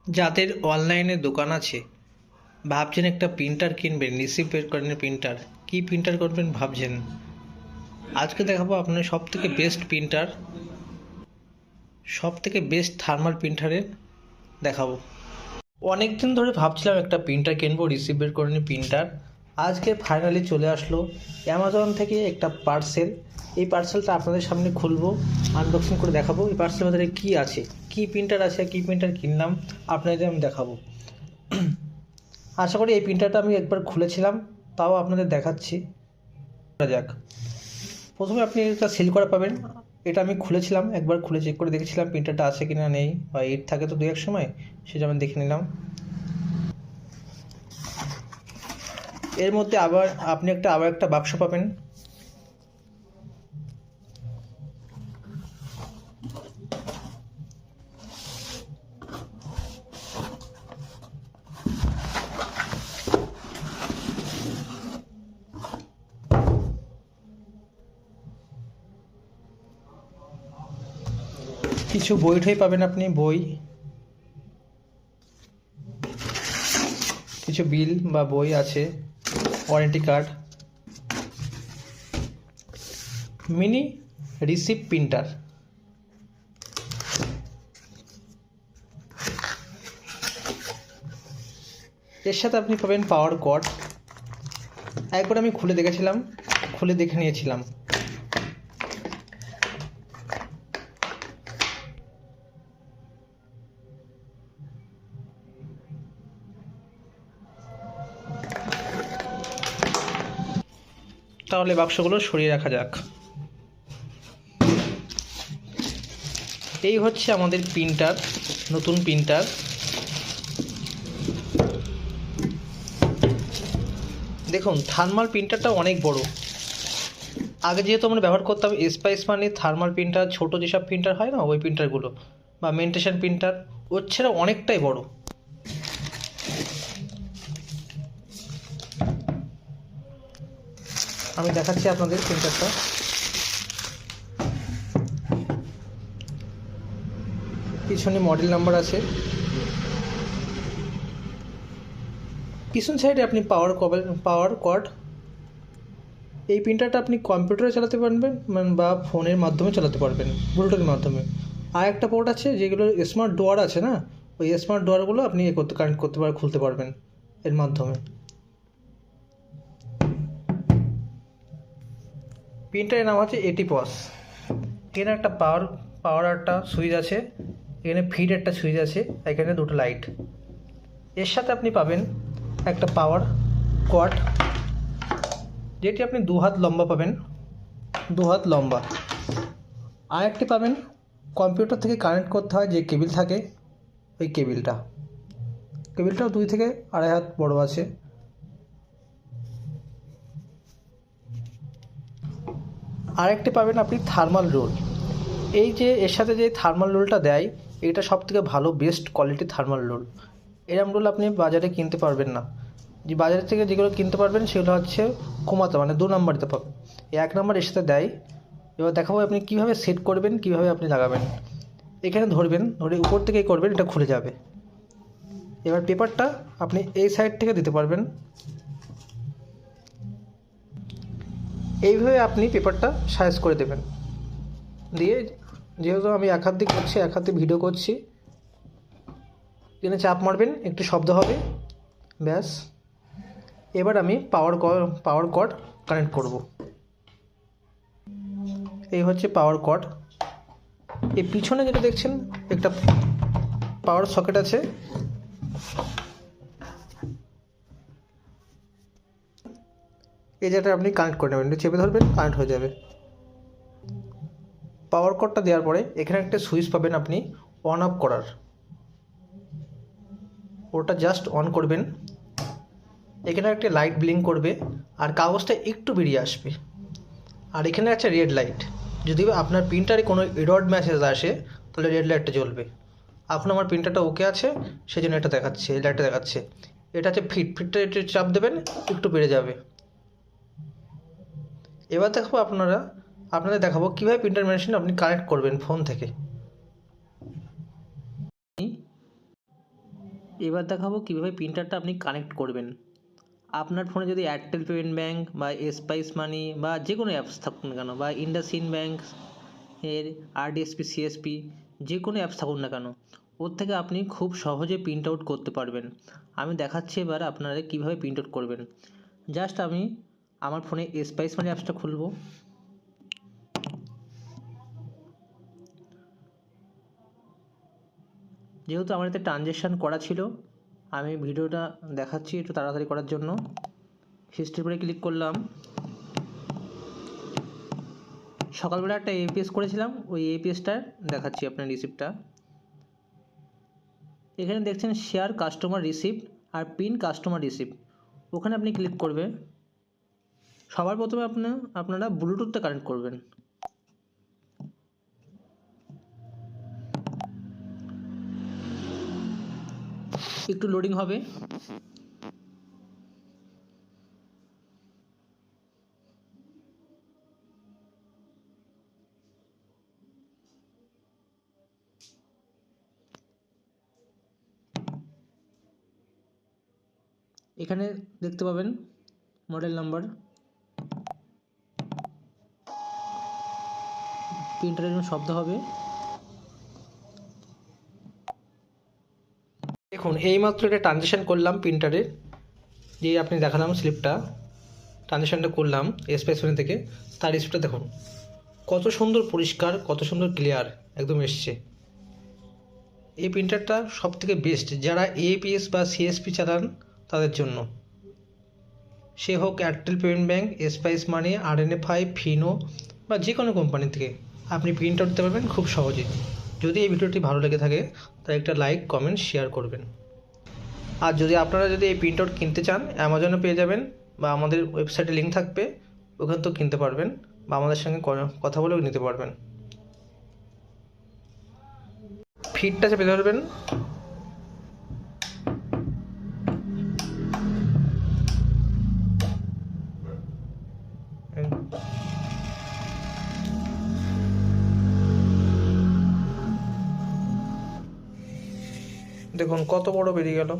যাদের অনলাইনে দোকান আছে, ভাবছেন একটা প্রিন্টার কিনবেন, রিসিভ বের করেন প্রিন্টার, কি প্রিন্টার করবেন ভাবছেন। আজকে দেখাবো আপনার সব থেকে বেস্ট থার্মাল প্রিন্টারের দেখাবো। অনেক দিন ধরে ভাবছিলাম একটা প্রিন্টার কিনবো, রিসিভ বের করে প্রিন্টার। আজকে ফাইনালি চলে আসলো অ্যামাজন থেকে একটা পার্সেল। এই পার্সেলটা আপনাদের সামনে খুলবো, আনবক্সিং করে দেখাবো এই পার্সেলের মধ্যে কী আছে, কী প্রিন্টার আছে, কী প্রিন্টার কিনলাম আপনাদের আমি দেখাবো। আশা করি এই প্রিন্টারটা আমি একবার খুলেছিলাম, তাও আপনাদের দেখাচ্ছি। যাক, প্রথমে আপনি এটা সিল করা পাবেন। এটা আমি খুলেছিলাম, একবার খুলে চেক করে দেখেছিলাম প্রিন্টারটা আছে কি না নেই, বা ইট থাকে তো দু এক সময়, সেটা আমি দেখে নিলাম। এর মধ্যে আপনি আবার একটা বাক্স পাবেন। কিছু বই ঠই পাবেন আপনি, বই, কিছু বিল বা বই আছে, warranty card, mini receipt printer. এর সাথে আপনি পাবেন পাওয়ার কর্ড। একবার আমি খুলে দেখে নিয়েছিলাম। তাহলে বাক্সগুলো সরিয়ে রাখা যাক। এই হচ্ছে আমাদের প্রিন্টার, নতুন প্রিন্টার। দেখুন, থার্মাল প্রিন্টারটা অনেক বড়। আগে যেহেতু আমরা ব্যবহার করতাম স্পাইস মানে থার্মাল প্রিন্টার, ছোট যেসব প্রিন্টার হয় না ওই প্রিন্টারগুলো, বা মেন্টেশন প্রিন্টার, ওর ছেড়ে অনেকটাই বড়। আমি দেখাচ্ছি আপনাদের প্রিন্টারটা। পিছনে মডেল নাম্বার আছে। পিছন সাইডে আপনি পাওয়ার কর্ড। এই প্রিন্টারটা আপনি কম্পিউটারে চালাতে পারবেন বা ফোনের মাধ্যমে চালাতে পারবেন, ব্লুটুথের মাধ্যমে। আর একটা পোর্ট আছে, যেগুলো স্মার্ট ডোয়ার আছে না, ওই স্মার্ট ডোয়ারগুলো আপনি কানেক্ট করতে খুলতে পারবেন এর মাধ্যমে। প্রিন্টারের নাম হচ্ছে এটিপস। এখানে একটা পাওয়ার একটা সুইচ আছে, এখানে ফিড একটা সুইচ আছে, এখানে দুটো লাইট। এর সাথে আপনি পাবেন একটা পাওয়ার কর্ড, যেটি আপনি 2 হাত লম্বা পাবেন, 2 হাত লম্বা। আর একটি পাবেন কম্পিউটার থেকে কানেক্ট করতে হয় যে কেবিল থাকে, ওই কেবিলটাও 2 থেকে 2.5 হাত বড় আছে। আর একটি পাবেন আপনি থার্মাল রোল। এই যে এর সাথে যে থার্মাল রোলটা দেয়, এটা সব থেকে ভালো বেস্ট কোয়ালিটির থার্মাল রোল। এরম রোল আপনি বাজারে কিনতে পারবেন না। যে বাজার থেকে যেগুলো কিনতে পারবেন সেগুলো হচ্ছে কমাতে, মানে 2 নম্বরিতে পাবেন। 1 নম্বর এর সাথে দেয়। এবার দেখাবো আপনি কীভাবে সেট করবেন, কীভাবে আপনি লাগাবেন। এখানে ধরবেন, ধরে উপর থেকেই করবেন, এটা খুলে যাবে। এবার পেপারটা আপনি এই সাইড থেকে দিতে পারবেন। এইভাবে আপনি পেপারটা সাইজ করে দেবেন। দিয়ে, যেহেতু আমি এক হাত দিয়ে করছি, এক হাতে ভিডিও করছি, এখানে চাপ মারবেন, একটু শব্দ হবে, ব্যাস। এবার আমি পাওয়ার কর্ড কানেক্ট করব। এই হচ্ছে পাওয়ার কর্ড। এই পিছনে যেটা দেখছেন একটা পাওয়ার সকেট আছে। এই যেটা আপনি কানেক্ট করে নেবেন, চেপে ধরবেন, কানেক্ট হয়ে যাবে। পাওয়ার কর্ডটা দেওয়ার পরে এখানে একটা সুইচ পাবেন আপনি অন অফ করার, ওটা জাস্ট অন করবেন। এখানে একটা লাইট ব্লিঙ্ক করবে আর কাগজটা একটু বেরিয়ে আসবে। আর এখানে আছে রেড লাইট। যদি আপনার প্রিন্টারে কোনো এরর মেসেজ আসে তাহলে রেড লাইটটা জ্বলবে। এখন আমার প্রিন্টারটা ওকে আছে, সেই জন্য এটা দেখাচ্ছে, এই লাইটটা দেখাচ্ছে। এটা হচ্ছে ফিটটা, একটু চাপ দেবেন, একটু বেড়ে যাবে। এবার দেখাবো আপনাদের দেখাবো কীভাবে প্রিন্টার মেশিন আপনি কানেক্ট করবেন ফোন থেকে। এবার দেখাবো কীভাবে প্রিন্টারটা আপনি কানেক্ট করবেন। আপনার ফোনে যদি এয়ারটেল পেমেন্ট ব্যাঙ্ক বা স্পাইস মানি বা যে কোনো অ্যাপস থাকুক না কেন, বা ইন্ডাসইন্ড ব্যাঙ্ক এর আরডিএসপি সিএসপি যে কোনো অ্যাপস থাকুক না কেন, ওর থেকে আপনি খুব সহজে প্রিন্ট আউট করতে পারবেন। আমি দেখাচ্ছি এবার আপনারা কীভাবে প্রিন্ট আউট করবেন। জাস্ট আমি আমার ফোনে স্পাইস মানি অ্যাপসটা খুলব। যেহেতু আমার এতে ট্রানজ্যাকশান করা ছিল, আমি ভিডিওটা দেখাচ্ছি একটু তাড়াতাড়ি করার জন্য। হিস্ট্রির উপরে ক্লিক করলাম। সকালবেলা একটা এপিএস করেছিলাম, ওই এপিএসটা দেখাচ্ছি আপনার রিসিপ্টটা। এখানে দেখছেন শেয়ার কাস্টমার রিসিপ্ট আর পিন কাস্টমার রিসিপ্ট, ওখানে আপনি ক্লিক করবে। সবার প্রথমে আপনারা ব্লুটুথটা কানেক্ট করবেন। একটু লোডিং হবে। এখানে দেখতে পাবেন মডেল নাম্বার, প্রিন্টারের জন্য শব্দ হবে। দেখুন এইমাত্র এটা ট্রানজ্যাকশান করলাম প্রিন্টারের, যে আপনি দেখালাম স্লিপটা, ট্রানজ্যাকশানটা করলাম স্পাইস মানি থেকে। তার রিসিপ্টটা দেখুন কত সুন্দর পরিষ্কার, কত সুন্দর ক্লিয়ার একদম এসছে। এই প্রিন্টারটা সবথেকে বেস্ট যারা এপিএস বা সিএসপি চালান তাদের জন্য, সে হোক এয়ারটেল পেমেন্ট ব্যাঙ্ক, স্পাইস মানি, আরএনএফআই, ফিনো বা যে কোনো কোম্পানি থেকে আপনি প্রিন্ট আউট দিতে পারবেন খুব সহজে। যদি এই ভিডিওটি ভালো লেগে থাকে তাহলে একটা লাইক, কমেন্ট, শেয়ার করবেন। আর যদি আপনারা যদি এই প্রিন্ট আউট কিনতে চান, অ্যামাজনে পেয়ে যাবেন বা আমাদের ওয়েবসাইটে লিঙ্ক থাকবে, ওখান থেকেও কিনতে পারবেন বা আমাদের সঙ্গে কথা বলেও নিতে পারবেন। ফিডটা চেপে ধরবেন। দেখুন কত বড় বেরিয়ে গেল।